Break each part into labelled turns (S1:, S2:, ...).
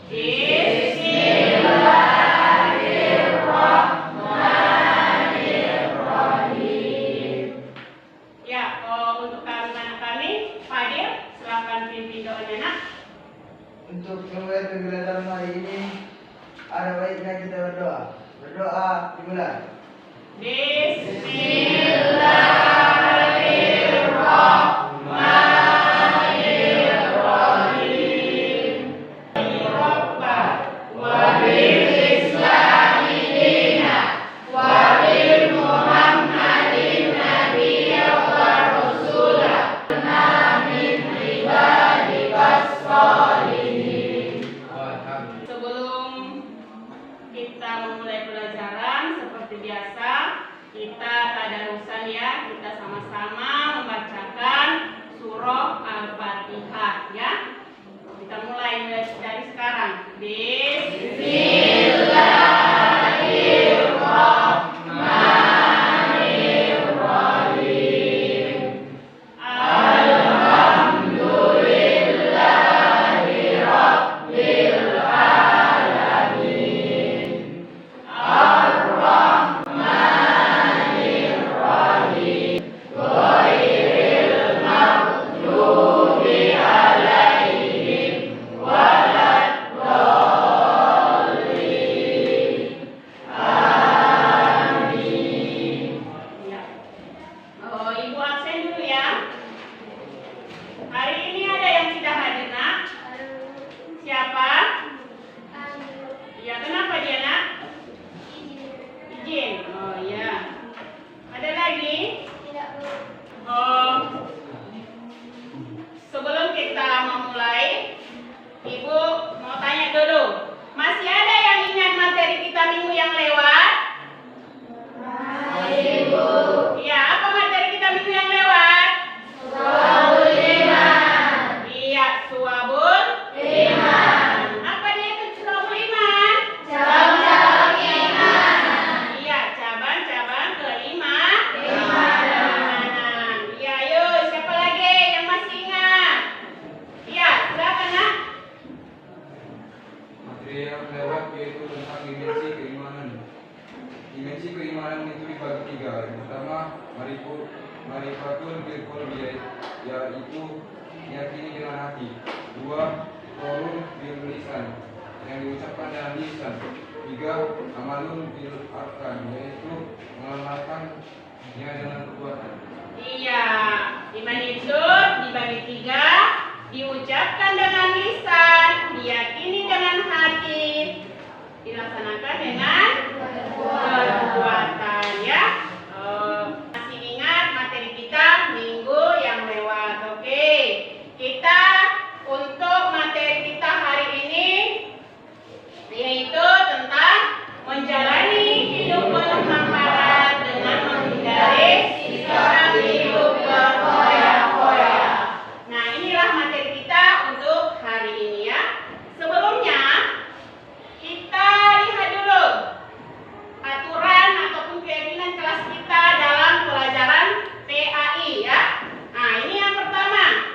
S1: Bismillahirrahmanirrahim. Ya, untuk anak kami, Fadil, silakan pimpin doanya, Nak.
S2: Untuk memulai pembelajaran hari ini, ada baiknya kita berdoa. Berdoa dimulai.
S1: Bismillahirrahmanirrahim. Rabbah wa bil Islami dina wa bil Muhammadin nabiyya wa rasulah min ibadikas sholihin. Sebelum kita memulai pelajaran, seperti biasa kita tadarusan ya, kita sama-sama membacakan surah Al-Fatihah ya. Kita mulai dari sekarang. Bismillahirrahmanirrahim. Alhamdulillahi rabbil alamin. Ar-Rahmanirrahim. Ghairil maghdubi alaihim waladdallin. Amin. Ya. Ibu absen dulu ya. Hari ini ada yang tidak hadir, Nak? Siapa? Ya, kenapa dia, Nak? Izin. Oh ya. Ada lagi? Oh. Sebelum kita memulai, Ibu mau tanya dulu. Masih ada yang ingat materi kita minggu yang lewat? Ibu. Iya, apa materi kita minggu yang lewat? Suwabul iman. Iya, suwabul iman. Apa dia itu suwabul iman? Cabang-cabang iman. Iya, cabang-cabang keimanan. Iya, ayo siapa lagi yang masih ingat? Iya, silakan, Nak.
S3: Materi yang lewat yaitu tentang dimensi keimanan. Dimensi keimanan itu dibagi tiga. Yang pertama, marifatul bil qalbi, yaitu meyakini dengan hati. Dua, qaulun bil lisan, yang diucapkan dengan lisan. Tiga, amalun bil arkan, yaitu mengamalkannya dengan perbuatan.
S1: Iya, iman itu dibagi tiga, diucapkan dengan lisan, diyakini dengan hati, dilaksanakan dengan perbuatan ya. Masih ingat materi kita minggu yang lewat? Oke, kita untuk materi kita hari ini yaitu tentang menjalani hidup bermanfaat dengan menghindari sikap hidup berfoya-foya. Nah, inilah materi kita untuk hari ini ya. Sebelumnya kita lihat dulu aturan ataupun keyakinan kelas kita dalam pelajaran PAI ya. Nah, ini yang pertama,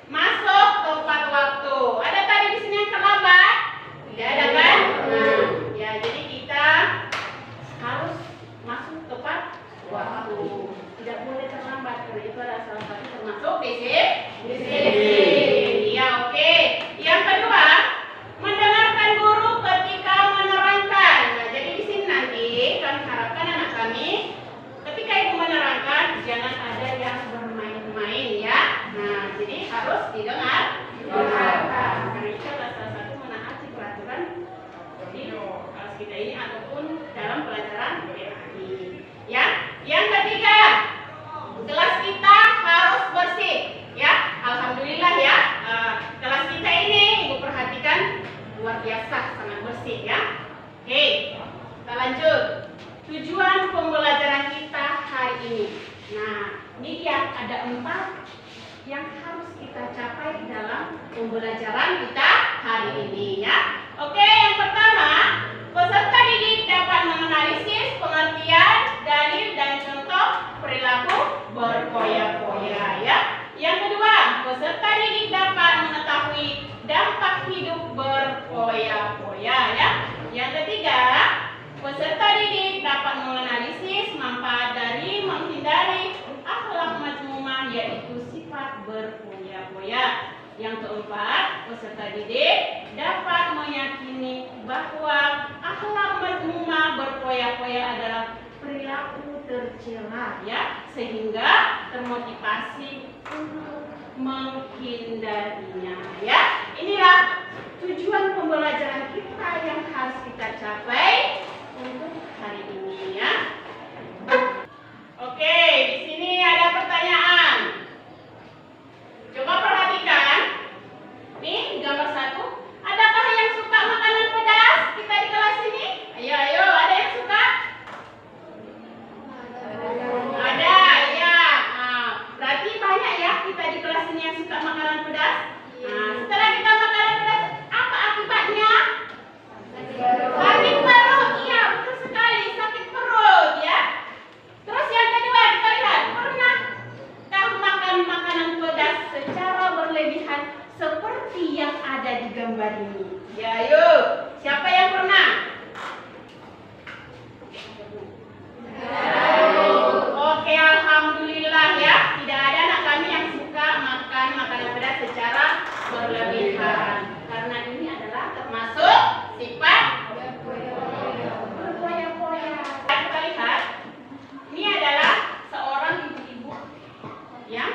S1: masuk tepat waktu. Ada tadi di sini yang terlambat? Tidak ada kan? Nah, ya jadi kita harus masuk tepat waktu. Tidak boleh terlambat karena itu adalah salah satu termasuk disiplin. Ya, oke. Yang kedua, mendengarkan guru ketika menerangkan. Nah, jadi di sini nanti kami harapkan anak kami ketika ibu menerangkan jangan ada yang bermain-main ya. Nah, jadi harus dengarkan. Karena itu adalah salah satu menaati peraturan di kelas kita ini ataupun dalam pelajaran PAI. Ya. Yang ketiga, kelas kita harus bersih ya. Alhamdulillah ya. Kelas kita ini ibu perhatikan luar biasa, sangat bersih ya. Oke, kita lanjut. Tujuan pembelajaran kita hari ini. Nah, ini dia ada 4 yang harus kita capai dalam pembelajaran kita hari ini ya. Oke, yang pertama, peserta didik dapat menganalisis pengertian, dalil dan contoh perilaku berfoya-foya ya. Yang kedua, peserta didik dapat mengetahui dampak hidup berfoya berpoya-poya. Yang keempat, peserta didik dapat meyakini bahwa akhlak mazmumah berpoya-poya adalah perilaku tercela, ya, sehingga termotivasi untuk menghindarinya, ya. Inilah tujuan pembelajaran kita yang harus kita capai untuk hari ini, ya. Oke, di sini ada pertanyaan. Coba perhatikan. Nih, gambar 1. Adakah yang suka makanan pedas kita di kelas ini? Ayo, ada yang suka? Ada, ya. Nah, berarti banyak ya kita di kelas ini yang suka makanan pedas. Nah, setelah kita makan pedas, apa akibatnya? Sakit perut, iya, betul sekali, sakit perut, ya. Terus yang kedua, kita lihat, pernahkah makan makanan pedas secara berlebihan seperti yang ada di gambar ini? Ya, ayo, siapa yang pernah? Oke, alhamdulillah ya, tidak ada anak kami yang suka makan makanan pedas secara berlebihan. Karena ini adalah termasuk sifat berpoya-poya. Kita lihat, ini adalah seorang ibu-ibu yang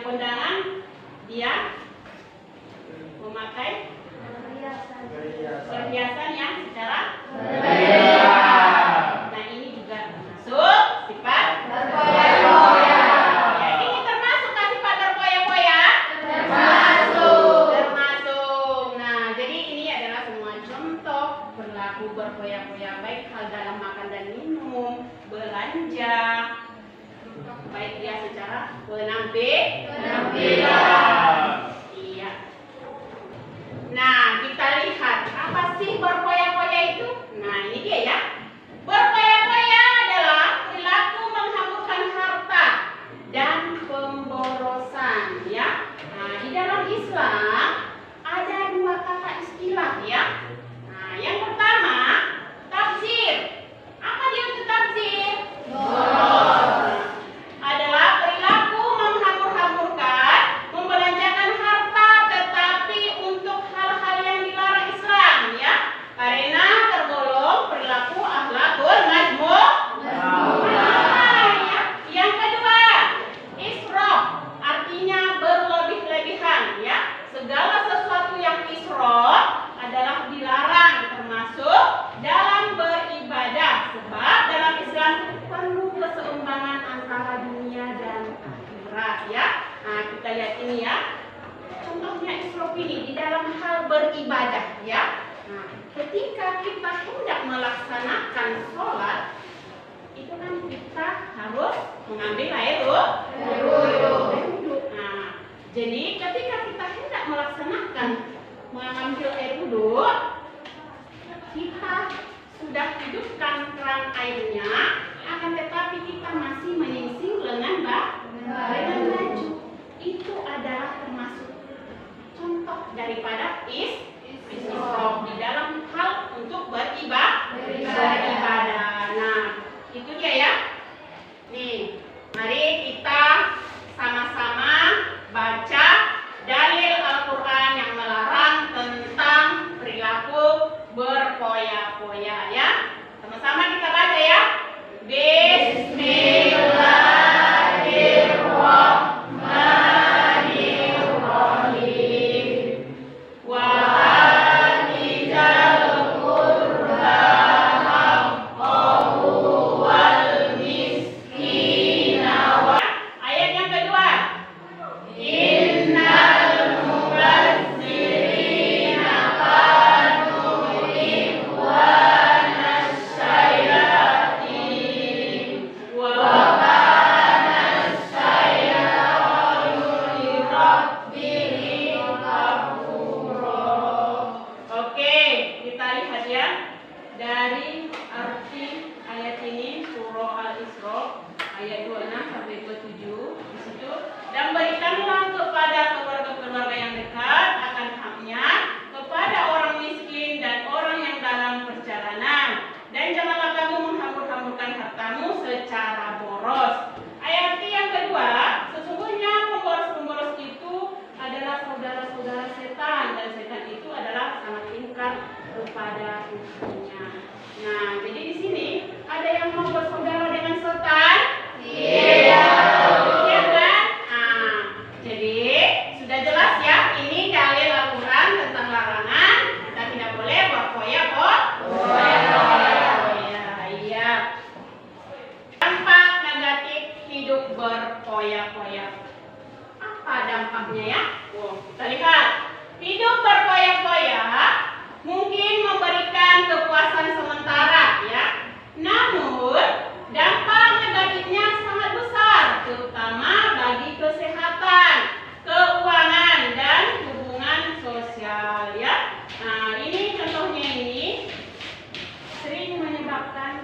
S1: kondangan dia memakai perhiasan yang secara berlebihan. Nah, ini juga termasuk sifat berpoya-poya. Ya, ini termasuk sifat berpoya-poya? Termasuk. Nah, jadi ini adalah semua contoh berlaku berpoya-poya, baik hal dalam makan dan minum, belanja, baik dia secara penampilan. Iya. Nah, kita lihat apa sih berpoya-poya itu? Nah, ini dia ya. Berpoya-poya adalah perilaku menghamburkan harta dan pemborosan, ya. Nah, di dalam Islam ada 2 kata istilah, ya. Nah, yang pertama, tabzir. Apa dia itu tabzir? Adalah perilaku menghambur-hamburkan, membelanjakan harta tetapi untuk hal-hal yang dilarang Islam, ya. Karena tergolong perilaku akhlakul mazmumah, ya. Yang kedua, israf, artinya berlebih-lebihan, ya. Segala sesuatu yang israf adalah dilarang, termasuk dalam beribadah, sebab dalam Islam perlu keseimbangan antara dunia dan akhirat, ya. Nah, kita lihat ini ya. Contohnya israf ini di dalam hal beribadah, ya. Nah, ketika kita hendak melaksanakan sholat, itu kan kita harus mengambil air wudhu. Nah, jadi ketika kita hendak melaksanakan mengambil air wudhu, kita sudah hidupkan keran airnya, akan tetapi kita masih menyingsing lengan baju. Itu adalah termasuk contoh daripada israf di dalam hal untuk beribadah. Nah, itu dia ya. Nih, mari kita sama-sama baca dalil Al-Quran yang melarang tentang perilaku berpoya-poya, ya. Sama-sama kita baca ya. Bismillahirrahmanirrahim. berkoyak-koyak. Apa dampaknya ya? Kita lihat. Hidup berkoyak-koyak mungkin memberikan kepuasan sementara ya. Namun dampak negatifnya sangat besar, terutama bagi kesehatan, keuangan, dan hubungan sosial ya. Nah, ini contohnya ini sering menyebabkan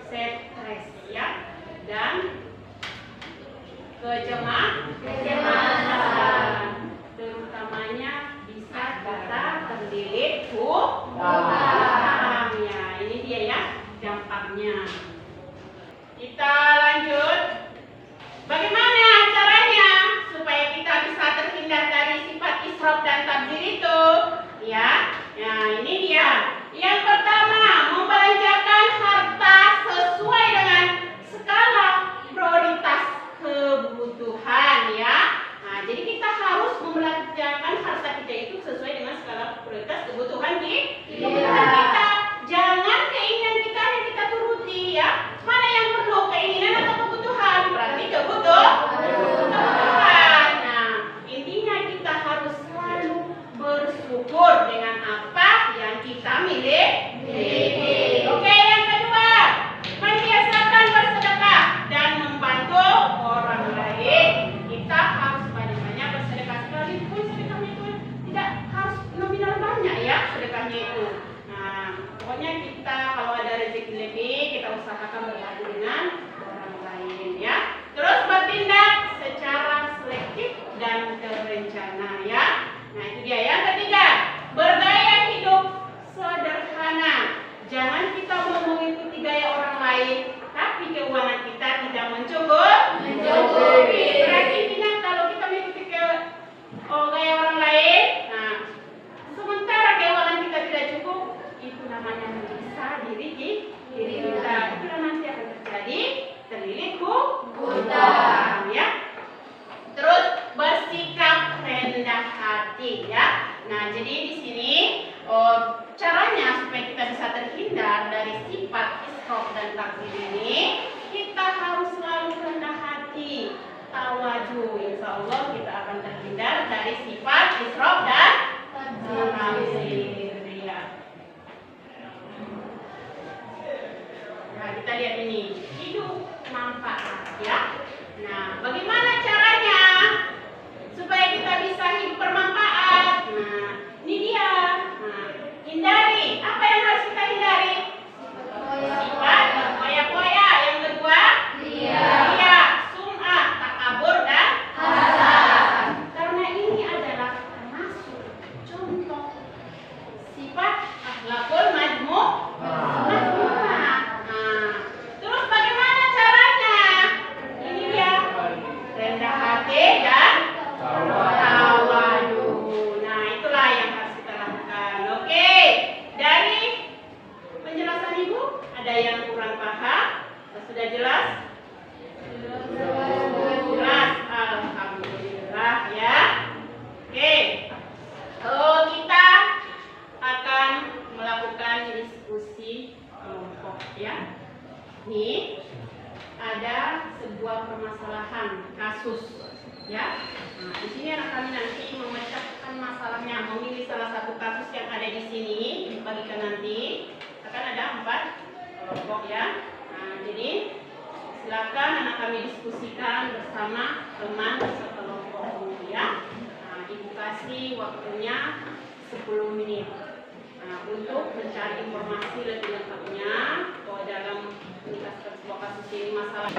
S1: stres ya dan kecemasan, terutamanya bisa kita terlilit hutang ya. Ini dia ya dampaknya. Kita lanjut. Bagaimana caranya supaya kita bisa terhindar dari sifat israf dan tabdzir itu? Ya, nah ini dia. Yang pertama, membelanjakan harta sesuai dengan skala prioritas kebutuhan ya. Nah, jadi kita harus membelanjakan harta kita itu sesuai dengan skala prioritas kebutuhan kita. Jangan keinginan kita yang kita turuti ya. Mana yang perlu, keinginan atau kebutuhan? Berarti kebutuhan. Nah, intinya kita harus selalu bersyukur dengan apa yang kita miliki. Oke, yang kedua, membiasakan bersedekah dan membantu orang lain. Kita harus banyak-banyak bersedekah, sekalipun sedekahnya itu tidak harus nominal banyak ya sedekahnya itu. Nah, pokoknya kita kalau ada rezeki lebih, kita usahakan berbagi dengan orang lain ya. Terus bertindak secara selektif dan terencana ya. Nah, itu dia yang ketiga, bergaya hidup sederhana. Jangan kita mau mengikuti gaya orang lain, tapi keuangan kita tidak mencukupi. Berarti intinya kalau kita mengikuti gaya orang lain, nah sementara keuangan kita tidak cukup, itu namanya menyiksa diri kita. Itu nanti akan terjadi terlilit hutang ya. Terus bersikap rendah hati ya. Nah, jadi di sini caranya supaya kita bisa terhindar dari sifat israf dan tabdzir ini, kita harus selalu rendah hati, tawadu. Insya Allah kita akan terhindar dari sifat israf dan tabdzir ya. Nah, kita lihat ini hidup manfaat ya. Nah, bagaimana caranya supaya kita bisa hidup bermanfaat? Nah, ini dia. Nah, hindari. Apa yang harus kita hindari? Sifat berkoyak-koyak. Yang kedua, ria, sum'ah, takabur, dan hasad. Karena ini adalah termasuk contoh sifat akhlakul majmu'ah. Nah, terus bagaimana caranya? Ini dia, rendah hati dan tawadu. Nah, itulah yang harus kita lakukan. Oke, dari penjelasan Ibu ada yang kurang paham? Sudah jelas? Jelas, alhamdulillah ya. Oke, kita akan melakukan diskusi kelompok ya. Ini ada sebuah permasalahan kasus ya. Nah, di sini anak kami nanti memecahkan masalahnya, memilih salah satu kasus yang ada di sini, dibagikan nanti. Akan ada 4 kelompok ya. Nah, jadi silakan anak kami diskusikan bersama teman sekelompok ya. Nah, Ibu kasih waktunya 10 menit. Nah, untuk mencari informasi lebih lengkapnya bahwa dalam menjelaskan sebuah kasus ini masalah.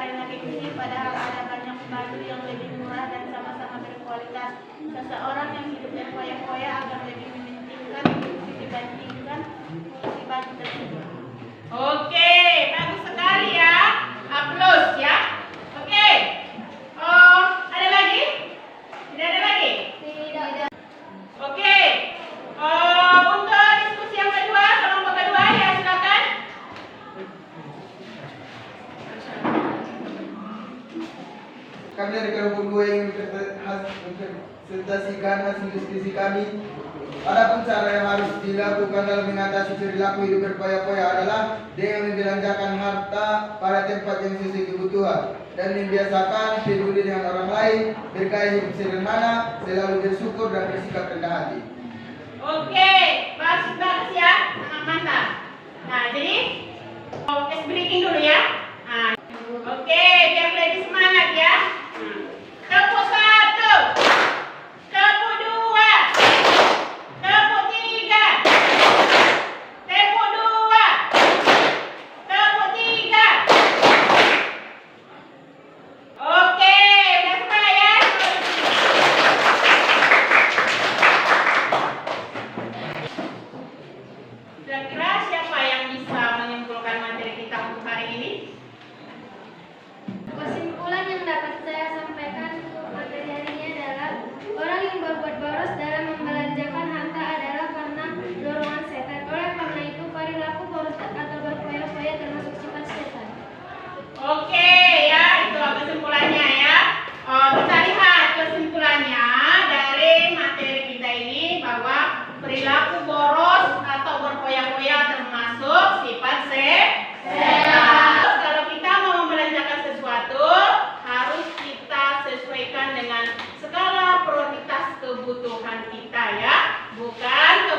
S4: karena ini padahal ada banyak baju yang lebih murah dan sama-sama berkualitas. Seseorang yang hidupnya foya-foya agar lebih mementingkan fungsi dibandingkan fungsi baju tersebut.
S1: Oke, bagus sekali ya. Aplaus ya. Oke. Oh, ada lagi? Tidak ada lagi?
S4: Tidak.
S1: Oke. Oh, untuk diskusi yang kedua, kelompok kedua ya silakan.
S2: Kami dari kelompok 2 yang presentasikan hasil diskusi kami. Adapun cara yang harus dilakukan dalam mengatasi perilaku hidup berfoya-foya adalah dengan membelanjakan harta pada tempat yang sesuai kebutuhan dan membiasakan peduli dengan orang lain, bergaya hidup sederhana, selalu bersyukur dan bersikap rendah hati.
S1: Oke, bagus ya, sangat mantap. Nah, jadi tes breaking dulu ya. Nah, oke, biar lebih semangat ya. Tepuk 1, tepuk 2, tepuk 3, tepuk 2, tepuk 3. Oke, udah semangat ya. Kira-kira siapa yang bisa menyimpulkan materi kita untuk hari ini?
S4: Kesimpulan yang dapat saya sampaikan untuk materi hari ini adalah orang yang berbuat boros dalam membelanjakan harta adalah karena dorongan setan. Oleh karena itu, perilaku boros atau berfoya-foya termasuk sifat setan.
S1: Oke ya, itulah kesimpulannya ya. Kita lihat kesimpulannya dari materi kita ini bahwa perilaku boros atau berfoya-foya termasuk sifat setan. Kalau kita mau membelanjakan sesuatu, harus kita sesuaikan dengan skala prioritas kebutuhan kita ya, bukan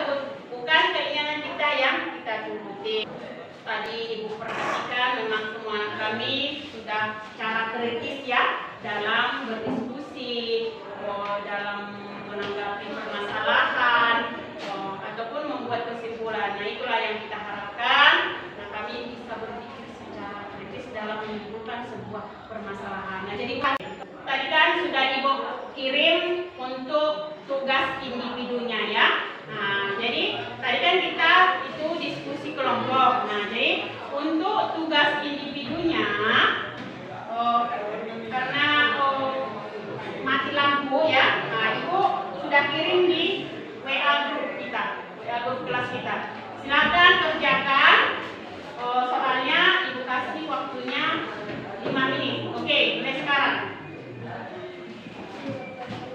S1: keinginan kita yang kita turuti. Tadi Ibu perhatikan memang semua kami sudah secara kritis ya dalam berdiskusi, dalam menanggapi permasalahan, ataupun membuat kesimpulan. Nah, itulah yang kita harapkan. Nah, kami bisa berpikir secara kritis dalam menyimpulkan sebuah permasalahan. Nah, jadi tadi kan sudah Ibu kirim untuk tugas individunya ya. Nah, jadi tadi kan kita itu diskusi kelompok. Nah, jadi untuk tugas individunya, karena mati lampu ya, nah Ibu sudah kirim di WA grup kita, WA grup kelas kita. Silakan kerjakan. Soalnya Ibu kasih waktunya 5 menit. Oke, mulai sekarang.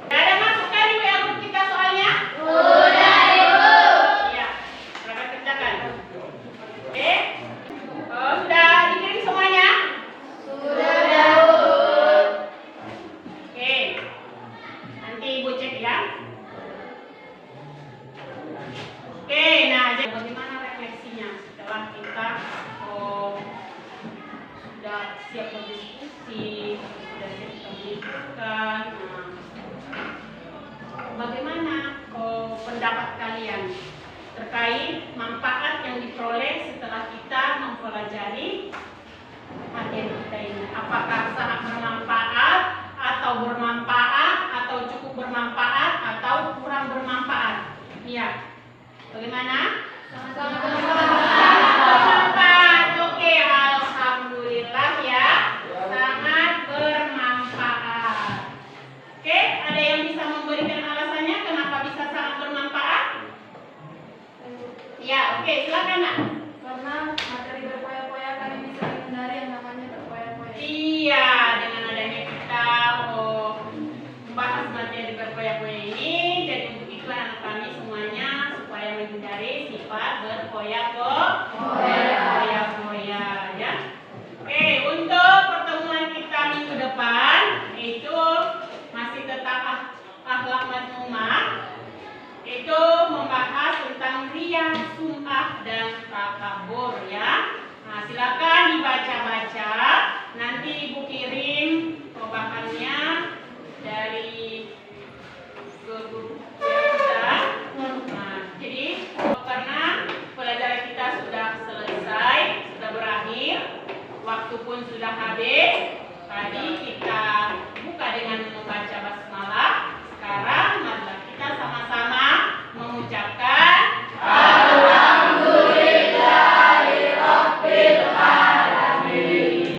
S1: Gak ada masukan di WA grup kita soalnya?
S4: Udah, Ibu.
S1: Iya, silakan kerjakan. Oke. Sudah dikirim semuanya?
S4: Sudah.
S1: Oke. Nanti Ibu cek ya. Oke, nah jadi bagaimana refleksinya setelah kita sudah siap berdiskusi, sudah siap kita menyimpulkan. Bagaimana pendapat kalian terkait manfaat yang diperoleh setelah kita mempelajari materi kita ini? Apakah sangat bermanfaat atau bermanfaat atau cukup bermanfaat atau kurang bermanfaat? Iya. Bagaimana? Bermanfaat. Oke, alhamdulillah ya. Sangat bermanfaat. Oke, ada yang bisa memberikan alasannya kenapa bisa sangat bermanfaat? Ya, oke, silakan Nak.
S4: Karena materi berfoya-foya kami bisa menghindari yang namanya berfoya-foya.
S1: Iya, dengan adanya kita membahas materi berfoya-foya ini, jadi untuk itu anak kami semuanya supaya menghindari sifat berfoya-foya ya. Oke, untuk pertemuan kita minggu depan itu masih tetap akhlak mazmumah, itu membahas tentang riya, sum'ah dan takabur ya. Nah, silakan dibaca-baca. Nanti Ibu kirim bahannya dari ke grup